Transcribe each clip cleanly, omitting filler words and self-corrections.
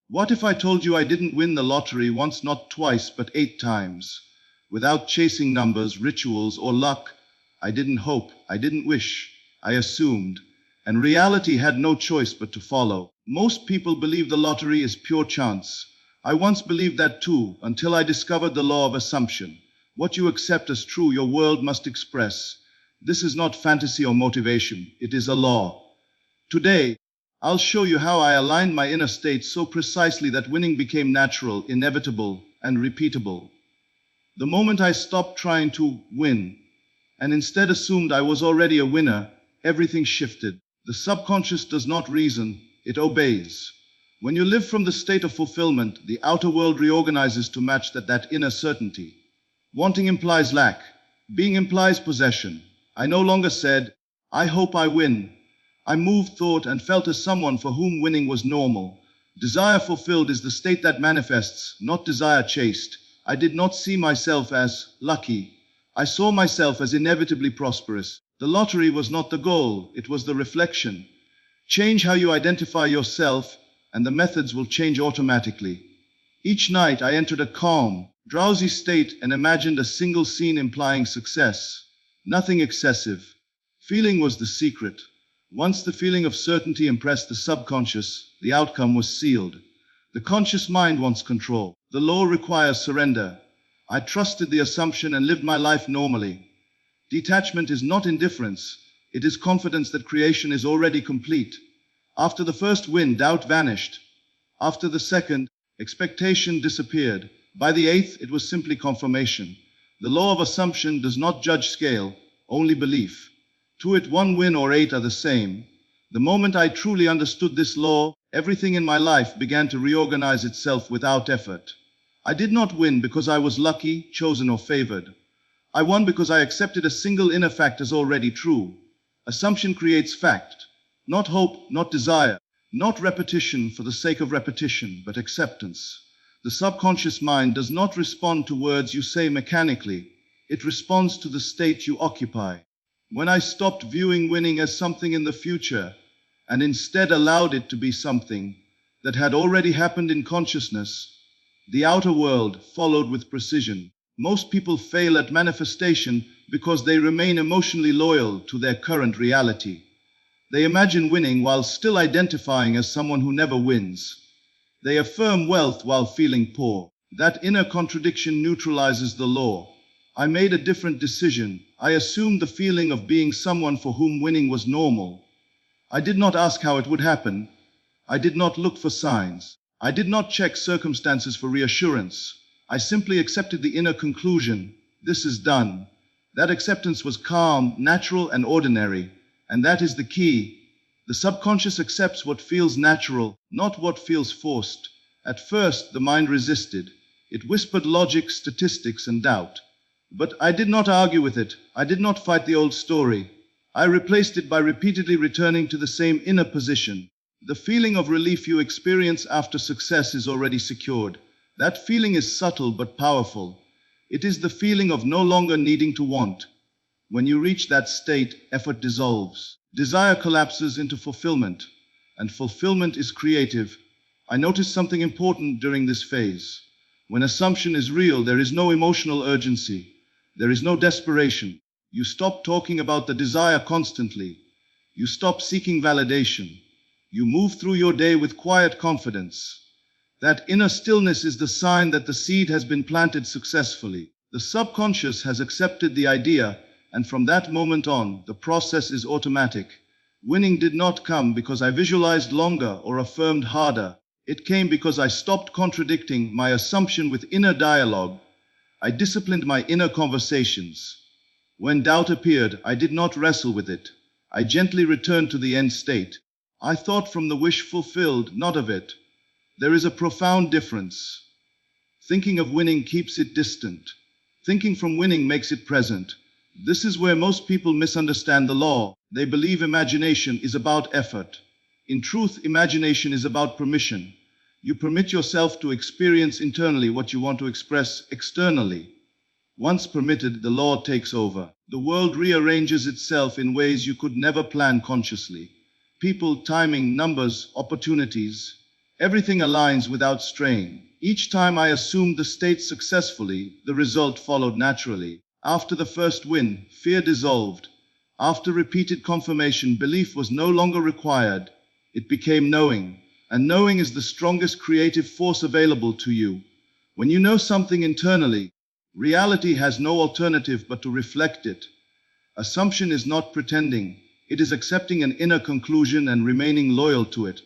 What if I told you I didn't win the lottery once, not twice, but 8 times? Without chasing numbers, rituals, or luck, I didn't hope, I didn't wish, I assumed, and reality had no choice but to follow. Most people believe the lottery is pure chance. I once believed that too, until I discovered the law of assumption. What you accept as true, your world must express. This is not fantasy or motivation, it is a law. Today, I'll show you how I aligned my inner state so precisely that winning became natural, inevitable, and repeatable. The moment I stopped trying to win, and instead assumed I was already a winner, everything shifted. The subconscious does not reason, it obeys. When you live from the state of fulfillment, the outer world reorganizes to match that inner certainty. Wanting implies lack. Being implies possession. I no longer said, I hope I win. I moved, thought, and felt as someone for whom winning was normal. Desire fulfilled is the state that manifests, not desire chased. I did not see myself as lucky. I saw myself as inevitably prosperous. The lottery was not the goal, it was the reflection. Change how you identify yourself, and the methods will change automatically. Each night I entered a calm, drowsy state and imagined a single scene implying success. Nothing excessive. Feeling was the secret. Once the feeling of certainty impressed the subconscious, the outcome was sealed. The conscious mind wants control. The law requires surrender. I trusted the assumption and lived my life normally. Detachment is not indifference. It is confidence that creation is already complete. After the first win, doubt vanished. After the second, expectation disappeared. By the 8th, it was simply confirmation. The law of assumption does not judge scale, only belief. To it, 1 win or 8 are the same. The moment I truly understood this law, everything in my life began to reorganize itself without effort. I did not win because I was lucky, chosen, or favored. I won because I accepted a single inner fact as already true. Assumption creates fact, not hope, not desire, not repetition for the sake of repetition, but acceptance. The subconscious mind does not respond to words you say mechanically. It responds to the state you occupy. When I stopped viewing winning as something in the future, and instead allowed it to be something that had already happened in consciousness, the outer world followed with precision. Most people fail at manifestation because they remain emotionally loyal to their current reality. They imagine winning while still identifying as someone who never wins. They affirm wealth while feeling poor. That inner contradiction neutralizes the law. I made a different decision. I assumed the feeling of being someone for whom winning was normal. I did not ask how it would happen. I did not look for signs. I did not check circumstances for reassurance. I simply accepted the inner conclusion. This is done. That acceptance was calm, natural, and ordinary. And that is the key. The subconscious accepts what feels natural, not what feels forced. At first, the mind resisted. It whispered logic, statistics, and doubt. But I did not argue with it. I did not fight the old story. I replaced it by repeatedly returning to the same inner position. The feeling of relief you experience after success is already secured. That feeling is subtle but powerful. It is the feeling of no longer needing to want. When you reach that state, effort dissolves. Desire collapses into fulfillment. And fulfillment is creative. I noticed something important during this phase. When assumption is real, there is no emotional urgency. There is no desperation. You stop talking about the desire constantly. You stop seeking validation. You move through your day with quiet confidence. That inner stillness is the sign that the seed has been planted successfully. The subconscious has accepted the idea, and from that moment on, the process is automatic. Winning did not come because I visualized longer or affirmed harder. It came because I stopped contradicting my assumption with inner dialogue. I disciplined my inner conversations. When doubt appeared, I did not wrestle with it. I gently returned to the end state. I thought from the wish fulfilled, not of it. There is a profound difference. Thinking of winning keeps it distant. Thinking from winning makes it present. This is where most people misunderstand the law. They believe imagination is about effort. In truth, imagination is about permission. You permit yourself to experience internally what you want to express externally. Once permitted, the law takes over. The world rearranges itself in ways you could never plan consciously. People, timing, numbers, opportunities. Everything aligns without strain. Each time I assumed the state successfully, the result followed naturally. After the first win, fear dissolved. After repeated confirmation, belief was no longer required. It became knowing. And knowing is the strongest creative force available to you. When you know something internally, reality has no alternative but to reflect it. Assumption is not pretending. It is accepting an inner conclusion and remaining loyal to it.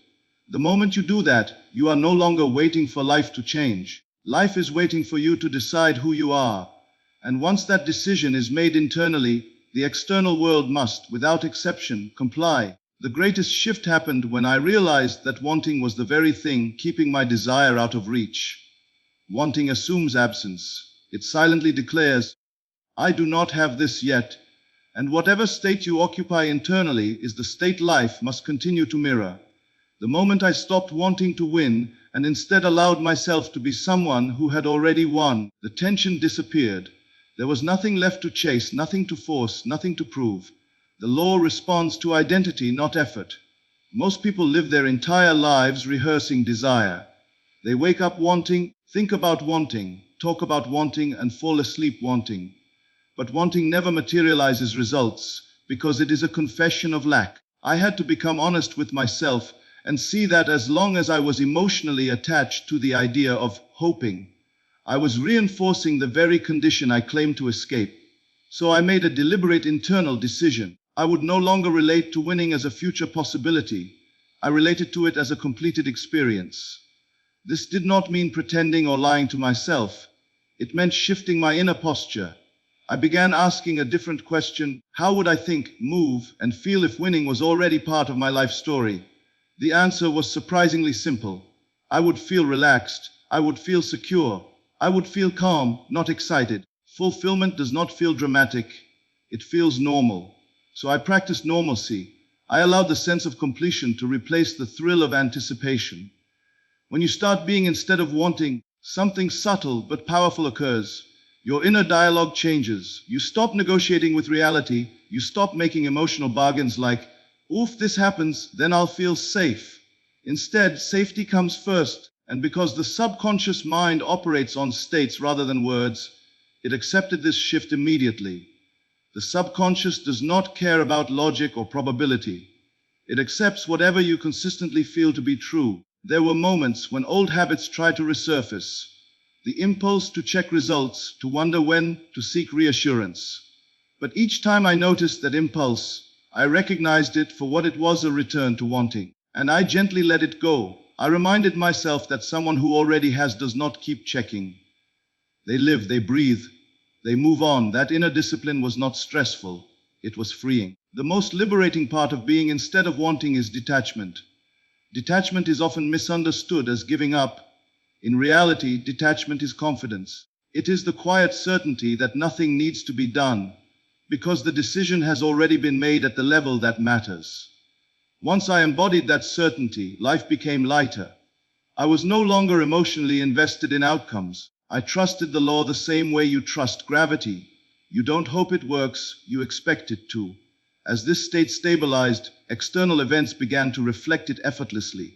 The moment you do that, you are no longer waiting for life to change. Life is waiting for you to decide who you are. And once that decision is made internally, the external world must, without exception, comply. The greatest shift happened when I realized that wanting was the very thing keeping my desire out of reach. Wanting assumes absence. It silently declares, I do not have this yet. And whatever state you occupy internally is the state life must continue to mirror. The moment I stopped wanting to win and instead allowed myself to be someone who had already won, the tension disappeared. There was nothing left to chase, nothing to force, nothing to prove. The law responds to identity, not effort. Most people live their entire lives rehearsing desire. They wake up wanting, think about wanting, talk about wanting, and fall asleep wanting. But wanting never materializes results because it is a confession of lack. I had to become honest with myself and see that as long as I was emotionally attached to the idea of hoping, I was reinforcing the very condition I claimed to escape. So I made a deliberate internal decision. I would no longer relate to winning as a future possibility. I related to it as a completed experience. This did not mean pretending or lying to myself. It meant shifting my inner posture. I began asking a different question. How would I think, move, and feel if winning was already part of my life story? The answer was surprisingly simple. I would feel relaxed. I would feel secure. I would feel calm, not excited. Fulfillment does not feel dramatic. It feels normal. So I practiced normalcy. I allowed the sense of completion to replace the thrill of anticipation. When you start being instead of wanting, something subtle but powerful occurs. Your inner dialogue changes. You stop negotiating with reality. You stop making emotional bargains like, if this happens, then I'll feel safe. Instead, safety comes first, and because the subconscious mind operates on states rather than words, it accepted this shift immediately. The subconscious does not care about logic or probability. It accepts whatever you consistently feel to be true. There were moments when old habits tried to resurface. The impulse to check results, to wonder when, to seek reassurance. But each time I noticed that impulse, I recognized it for what it was, a return to wanting. And I gently let it go. I reminded myself that someone who already has does not keep checking. They live, they breathe, they move on. That inner discipline was not stressful. It was freeing. The most liberating part of being instead of wanting is detachment. Detachment is often misunderstood as giving up. In reality, detachment is confidence. It is the quiet certainty that nothing needs to be done, because the decision has already been made at the level that matters. Once I embodied that certainty, life became lighter. I was no longer emotionally invested in outcomes. I trusted the law the same way you trust gravity. You don't hope it works, you expect it to. As this state stabilized, external events began to reflect it effortlessly.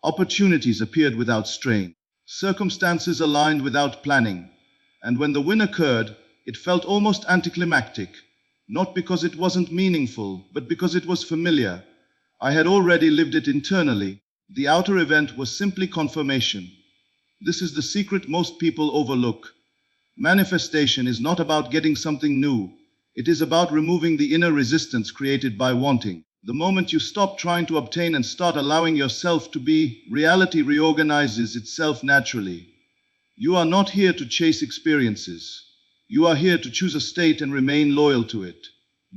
Opportunities appeared without strain. Circumstances aligned without planning. And when the win occurred, it felt almost anticlimactic. Not because it wasn't meaningful, but because it was familiar. I had already lived it internally. The outer event was simply confirmation. This is the secret most people overlook. Manifestation is not about getting something new. It is about removing the inner resistance created by wanting. The moment you stop trying to obtain and start allowing yourself to be, reality reorganizes itself naturally. You are not here to chase experiences. You are here to choose a state and remain loyal to it.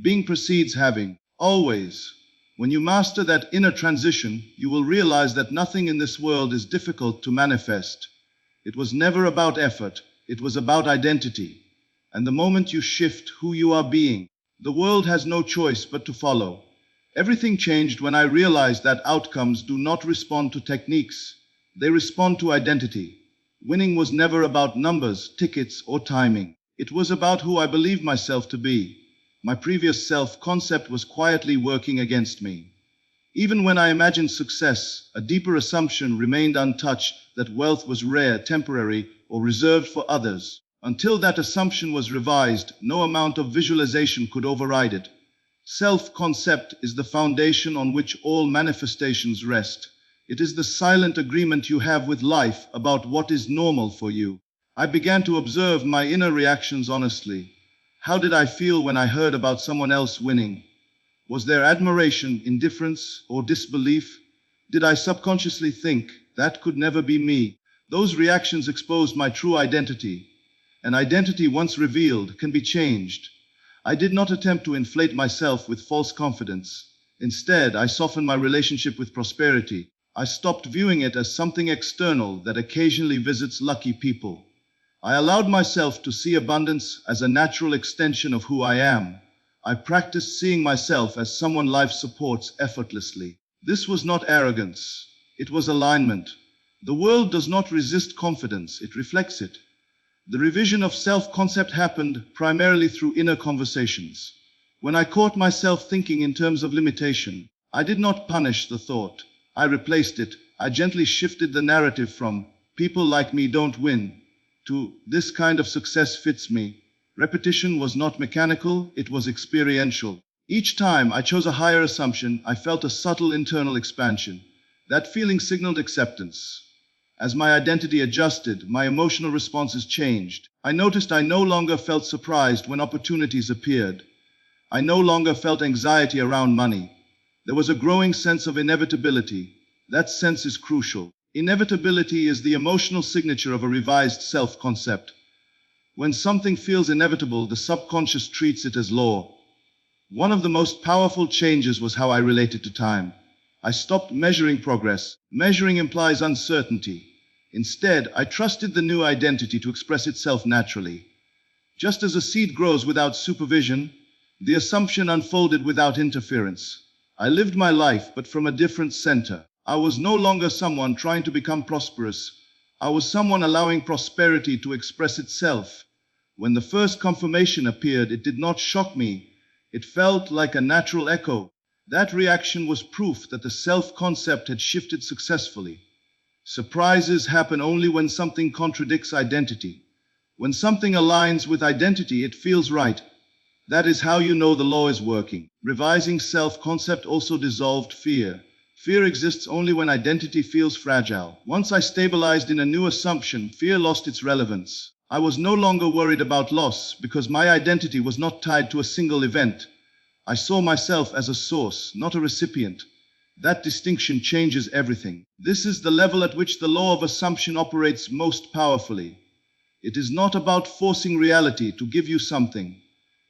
Being precedes having, always. When you master that inner transition, you will realize that nothing in this world is difficult to manifest. It was never about effort, it was about identity. And the moment you shift who you are being, the world has no choice but to follow. Everything changed when I realized that outcomes do not respond to techniques. They respond to identity. Winning was never about numbers, tickets, or timing. It was about who I believed myself to be. My previous self-concept was quietly working against me. Even when I imagined success, a deeper assumption remained untouched that wealth was rare, temporary, or reserved for others. Until that assumption was revised, no amount of visualization could override it. Self-concept is the foundation on which all manifestations rest. It is the silent agreement you have with life about what is normal for you. I began to observe my inner reactions honestly. How did I feel when I heard about someone else winning? Was there admiration, indifference, or disbelief? Did I subconsciously think, that could never be me? Those reactions exposed my true identity. An identity once revealed can be changed. I did not attempt to inflate myself with false confidence. Instead, I softened my relationship with prosperity. I stopped viewing it as something external that occasionally visits lucky people. I allowed myself to see abundance as a natural extension of who I am. I practiced seeing myself as someone life supports effortlessly. This was not arrogance. It was alignment. The world does not resist confidence, it reflects it. The revision of self-concept happened primarily through inner conversations. When I caught myself thinking in terms of limitation, I did not punish the thought. I replaced it. I gently shifted the narrative from, people like me don't win, to, this kind of success fits me. Repetition was not mechanical, it was experiential. Each time I chose a higher assumption, I felt a subtle internal expansion. That feeling signaled acceptance. As my identity adjusted, my emotional responses changed. I noticed I no longer felt surprised when opportunities appeared. I no longer felt anxiety around money. There was a growing sense of inevitability. That sense is crucial. Inevitability is the emotional signature of a revised self-concept. When something feels inevitable, the subconscious treats it as law. One of the most powerful changes was how I related to time. I stopped measuring progress. Measuring implies uncertainty. Instead, I trusted the new identity to express itself naturally. Just as a seed grows without supervision, the assumption unfolded without interference. I lived my life, but from a different center. I was no longer someone trying to become prosperous. I was someone allowing prosperity to express itself. When the first confirmation appeared, it did not shock me. It felt like a natural echo. That reaction was proof that the self-concept had shifted successfully. Surprises happen only when something contradicts identity. When something aligns with identity, it feels right. That is how you know the law is working. Revising self-concept also dissolved fear. Fear exists only when identity feels fragile. Once I stabilized in a new assumption, fear lost its relevance. I was no longer worried about loss because my identity was not tied to a single event. I saw myself as a source, not a recipient. That distinction changes everything. This is the level at which the law of assumption operates most powerfully. It is not about forcing reality to give you something.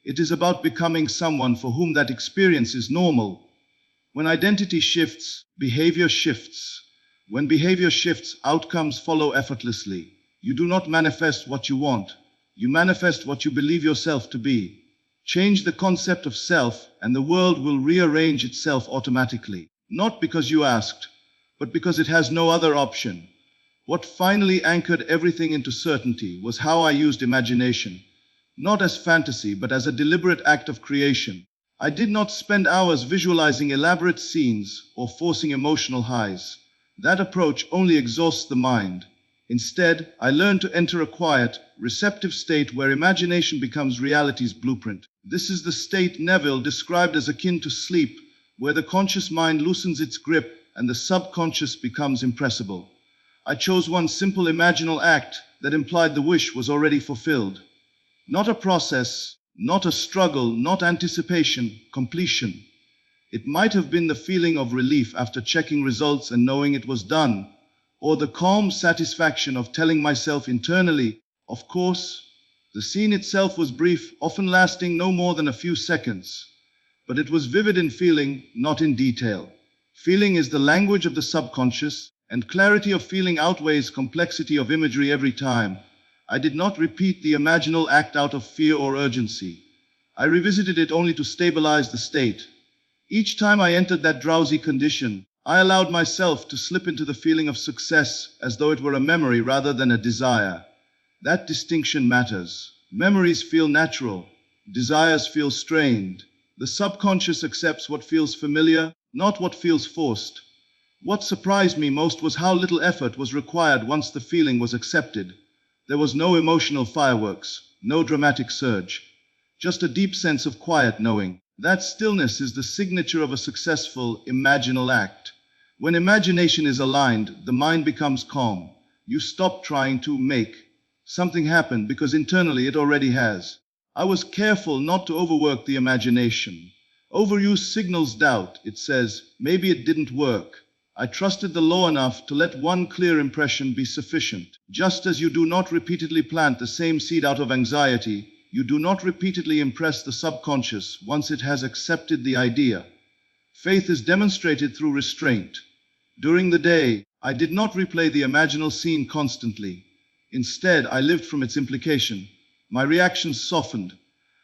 It is about becoming someone for whom that experience is normal. When identity shifts, behavior shifts. When behavior shifts, outcomes follow effortlessly. You do not manifest what you want. You manifest what you believe yourself to be. Change the concept of self, and the world will rearrange itself automatically. Not because you asked, but because it has no other option. What finally anchored everything into certainty was how I used imagination. Not as fantasy, but as a deliberate act of creation. I did not spend hours visualizing elaborate scenes or forcing emotional highs. That approach only exhausts the mind. Instead, I learned to enter a quiet, receptive state where imagination becomes reality's blueprint. This is the state Neville described as akin to sleep, where the conscious mind loosens its grip and the subconscious becomes impressible. I chose one simple imaginal act that implied the wish was already fulfilled. Not a process, not a struggle, not anticipation, completion. It might have been the feeling of relief after checking results and knowing it was done, or the calm satisfaction of telling myself internally, of course. The scene itself was brief, often lasting no more than a few seconds. But it was vivid in feeling, not in detail. Feeling is the language of the subconscious, and clarity of feeling outweighs complexity of imagery every time. I did not repeat the imaginal act out of fear or urgency. I revisited it only to stabilize the state. Each time I entered that drowsy condition, I allowed myself to slip into the feeling of success as though it were a memory rather than a desire. That distinction matters. Memories feel natural. Desires feel strained. The subconscious accepts what feels familiar, not what feels forced. What surprised me most was how little effort was required once the feeling was accepted. There was no emotional fireworks, no dramatic surge, just a deep sense of quiet knowing. That stillness is the signature of a successful, imaginal act. When imagination is aligned, the mind becomes calm. You stop trying to make something happen because internally it already has. I was careful not to overwork the imagination. Overuse signals doubt. It says, maybe it didn't work. I trusted the law enough to let one clear impression be sufficient. Just as you do not repeatedly plant the same seed out of anxiety, you do not repeatedly impress the subconscious once it has accepted the idea. Faith is demonstrated through restraint. During the day, I did not replay the imaginal scene constantly. Instead, I lived from its implication. My reactions softened.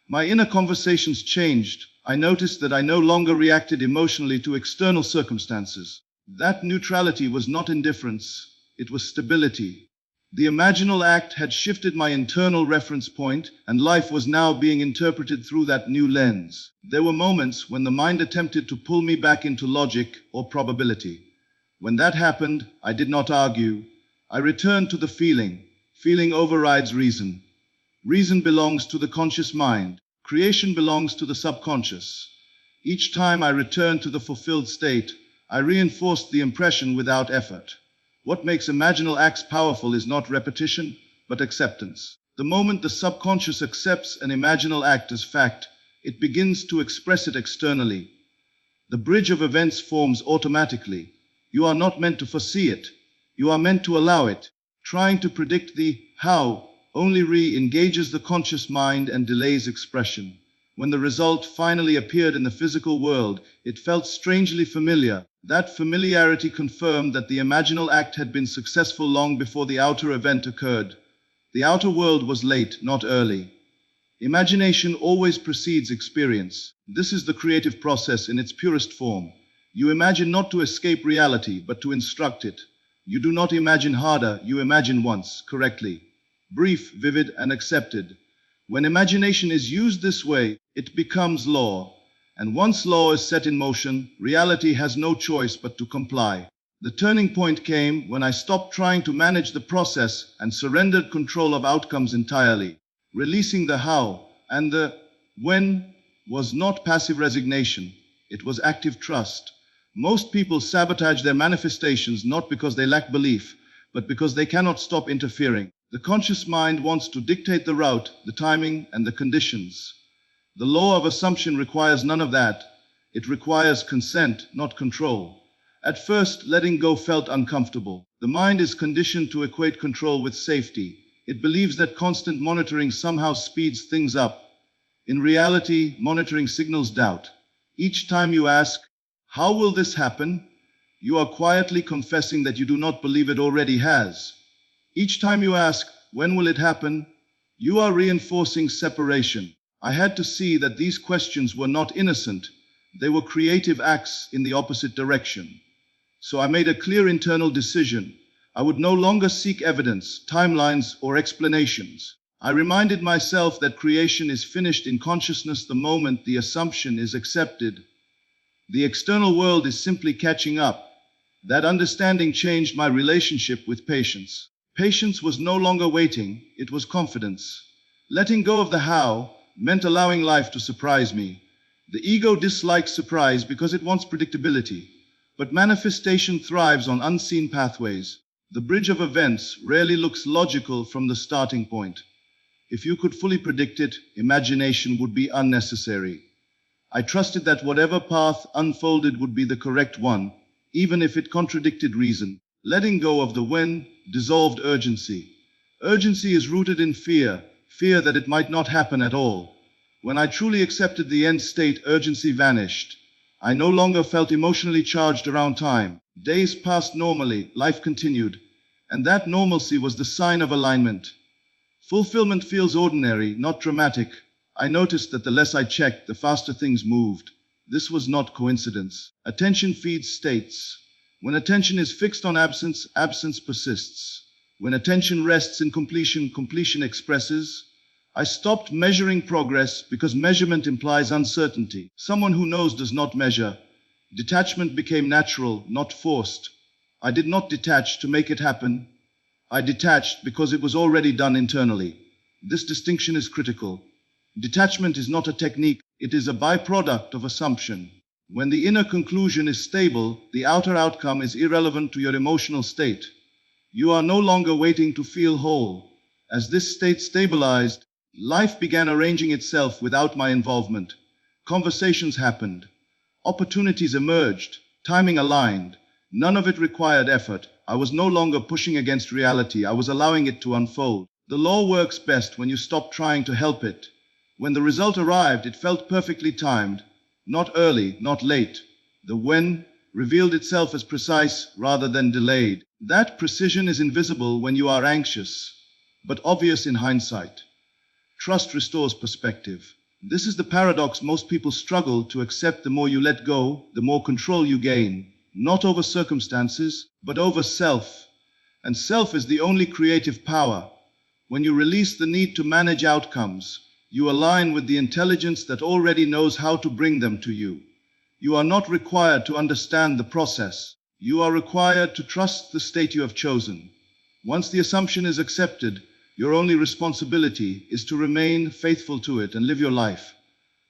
My inner conversations changed. I noticed that I no longer reacted emotionally to external circumstances. That neutrality was not indifference, it was stability. The imaginal act had shifted my internal reference point, and life was now being interpreted through that new lens. There were moments when the mind attempted to pull me back into logic or probability. When that happened, I did not argue. I returned to the feeling. Feeling overrides reason. Reason belongs to the conscious mind. Creation belongs to the subconscious. Each time I returned to the fulfilled state, I reinforced the impression without effort. What makes imaginal acts powerful is not repetition, but acceptance. The moment the subconscious accepts an imaginal act as fact, it begins to express it externally. The bridge of events forms automatically. You are not meant to foresee it. You are meant to allow it. Trying to predict the how only re-engages the conscious mind and delays expression. When the result finally appeared in the physical world, it felt strangely familiar. That familiarity confirmed that the imaginal act had been successful long before the outer event occurred. The outer world was late, not early. Imagination always precedes experience. This is the creative process in its purest form. You imagine not to escape reality, but to instruct it. You do not imagine harder, you imagine once, correctly. Brief, vivid, and accepted. When imagination is used this way, it becomes law. And once law is set in motion, reality has no choice but to comply. The turning point came when I stopped trying to manage the process and surrendered control of outcomes entirely. Releasing the how and the when was not passive resignation, it was active trust. Most people sabotage their manifestations not because they lack belief, but because they cannot stop interfering. The conscious mind wants to dictate the route, the timing, and the conditions. The law of assumption requires none of that. It requires consent, not control. At first, letting go felt uncomfortable. The mind is conditioned to equate control with safety. It believes that constant monitoring somehow speeds things up. In reality, monitoring signals doubt. Each time you ask, "How will this happen?" you are quietly confessing that you do not believe it already has. Each time you ask, "When will it happen?" you are reinforcing separation. I had to see that these questions were not innocent. They were creative acts in the opposite direction. So I made a clear internal decision. I would no longer seek evidence, timelines, or explanations. I reminded myself that creation is finished in consciousness the moment the assumption is accepted. The external world is simply catching up. That understanding changed my relationship with patience. Patience was no longer waiting, it was confidence. Letting go of the how meant allowing life to surprise me. The ego dislikes surprise because it wants predictability, but manifestation thrives on unseen pathways. The bridge of events rarely looks logical from the starting point. If you could fully predict it, imagination would be unnecessary. I trusted that whatever path unfolded would be the correct one, even if it contradicted reason. Letting go of the when dissolved urgency. Urgency is rooted in fear, fear that it might not happen at all. When I truly accepted the end state, urgency vanished. I no longer felt emotionally charged around time. Days passed normally, life continued, and that normalcy was the sign of alignment. Fulfillment feels ordinary, not dramatic. I noticed that the less I checked, the faster things moved. This was not coincidence. Attention feeds states. When attention is fixed on absence, absence persists. When attention rests in completion, completion expresses. I stopped measuring progress because measurement implies uncertainty. Someone who knows does not measure. Detachment became natural, not forced. I did not detach to make it happen. I detached because it was already done internally. This distinction is critical. Detachment is not a technique, it is a byproduct of assumption. When the inner conclusion is stable, the outer outcome is irrelevant to your emotional state. You are no longer waiting to feel whole. As this state stabilized, life began arranging itself without my involvement. Conversations happened. Opportunities emerged. Timing aligned. None of it required effort. I was no longer pushing against reality. I was allowing it to unfold. The law works best when you stop trying to help it. When the result arrived, it felt perfectly timed. Not early, not late. The when revealed itself as precise rather than delayed. That precision is invisible when you are anxious, but obvious in hindsight. Trust restores perspective. This is the paradox most people struggle to accept. The more you let go, the more control you gain. Not over circumstances, but over self. And self is the only creative power. When you release the need to manage outcomes, you align with the intelligence that already knows how to bring them to you. You are not required to understand the process. You are required to trust the state you have chosen. Once the assumption is accepted, your only responsibility is to remain faithful to it and live your life.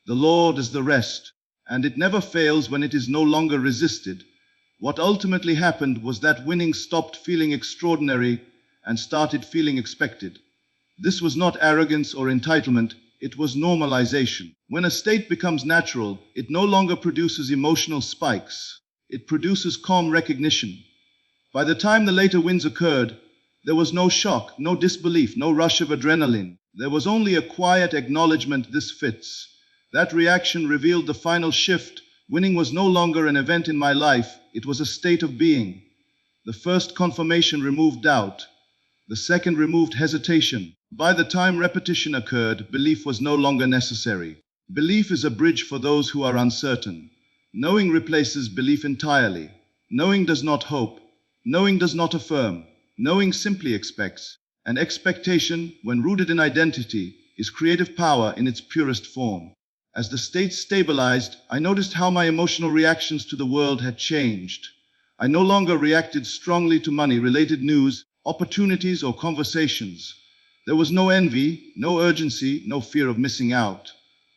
The Lord is the rest, and it never fails when it is no longer resisted. What ultimately happened was that winning stopped feeling extraordinary and started feeling expected. This was not arrogance or entitlement, it was normalization. When a state becomes natural, it no longer produces emotional spikes. It produces calm recognition. By the time the later wins occurred, there was no shock, no disbelief, no rush of adrenaline. There was only a quiet acknowledgement: this fits. That reaction revealed the final shift. Winning was no longer an event in my life, it was a state of being. The first confirmation removed doubt. The second removed hesitation. By the time repetition occurred, belief was no longer necessary. Belief is a bridge for those who are uncertain. Knowing replaces belief entirely. Knowing does not hope. Knowing does not affirm. Knowing simply expects. And expectation, when rooted in identity, is creative power in its purest form. As the state stabilized, I noticed how my emotional reactions to the world had changed. I no longer reacted strongly to money-related news, opportunities, or conversations. There was no envy, no urgency, no fear of missing out.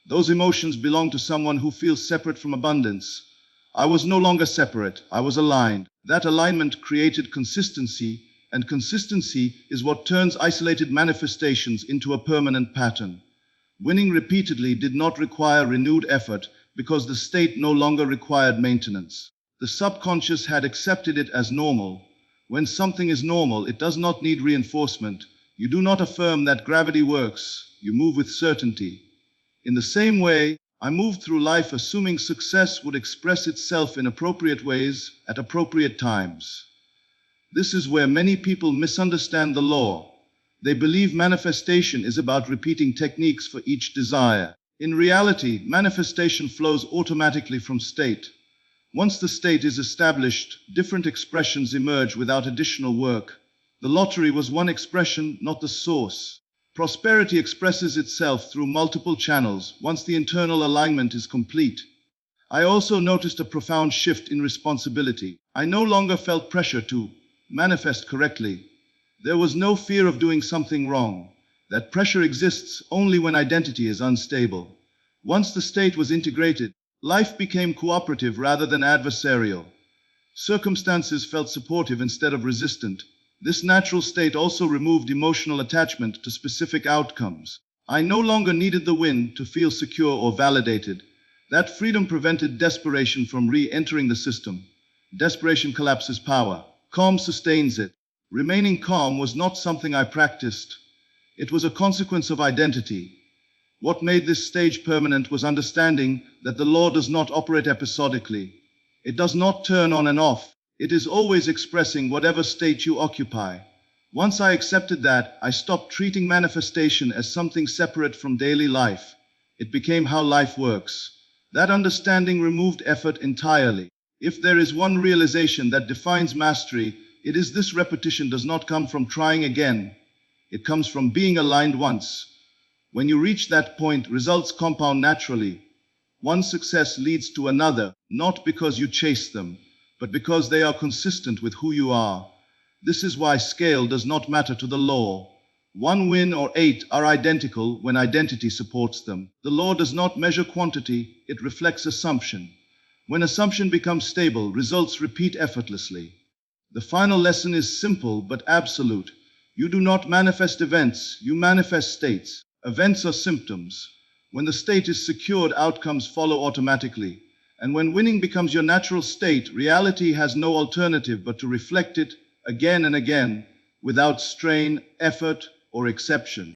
Those emotions belong to someone who feels separate from abundance. I was no longer separate, I was aligned. That alignment created consistency, and consistency is what turns isolated manifestations into a permanent pattern. Winning repeatedly did not require renewed effort because the state no longer required maintenance. The subconscious had accepted it as normal. When something is normal, it does not need reinforcement. You do not affirm that gravity works, you move with certainty. In the same way, I moved through life assuming success would express itself in appropriate ways at appropriate times. This is where many people misunderstand the law. They believe manifestation is about repeating techniques for each desire. In reality, manifestation flows automatically from state. Once the state is established, different expressions emerge without additional work. The lottery was one expression, not the source. Prosperity expresses itself through multiple channels once the internal alignment is complete. I also noticed a profound shift in responsibility. I no longer felt pressure to manifest correctly. There was no fear of doing something wrong. That pressure exists only when identity is unstable. Once the state was integrated, life became cooperative rather than adversarial. Circumstances felt supportive instead of resistant. This natural state also removed emotional attachment to specific outcomes. I no longer needed the win to feel secure or validated. That freedom prevented desperation from re-entering the system. Desperation collapses power. Calm sustains it. Remaining calm was not something I practiced. It was a consequence of identity. What made this stage permanent was understanding that the law does not operate episodically. It does not turn on and off. It is always expressing whatever state you occupy. Once I accepted that, I stopped treating manifestation as something separate from daily life. It became how life works. That understanding removed effort entirely. If there is one realization that defines mastery, it is this: repetition does not come from trying again. It comes from being aligned once. When you reach that point, results compound naturally. One success leads to another, not because you chase them, but because they are consistent with who you are. This is why scale does not matter to the law. 1 win or 8 are identical when identity supports them. The law does not measure quantity, it reflects assumption. When assumption becomes stable, results repeat effortlessly. The final lesson is simple but absolute. You do not manifest events, you manifest states. Events are symptoms. When the state is secured, outcomes follow automatically. And when winning becomes your natural state, reality has no alternative but to reflect it again and again, without strain, effort, or exception.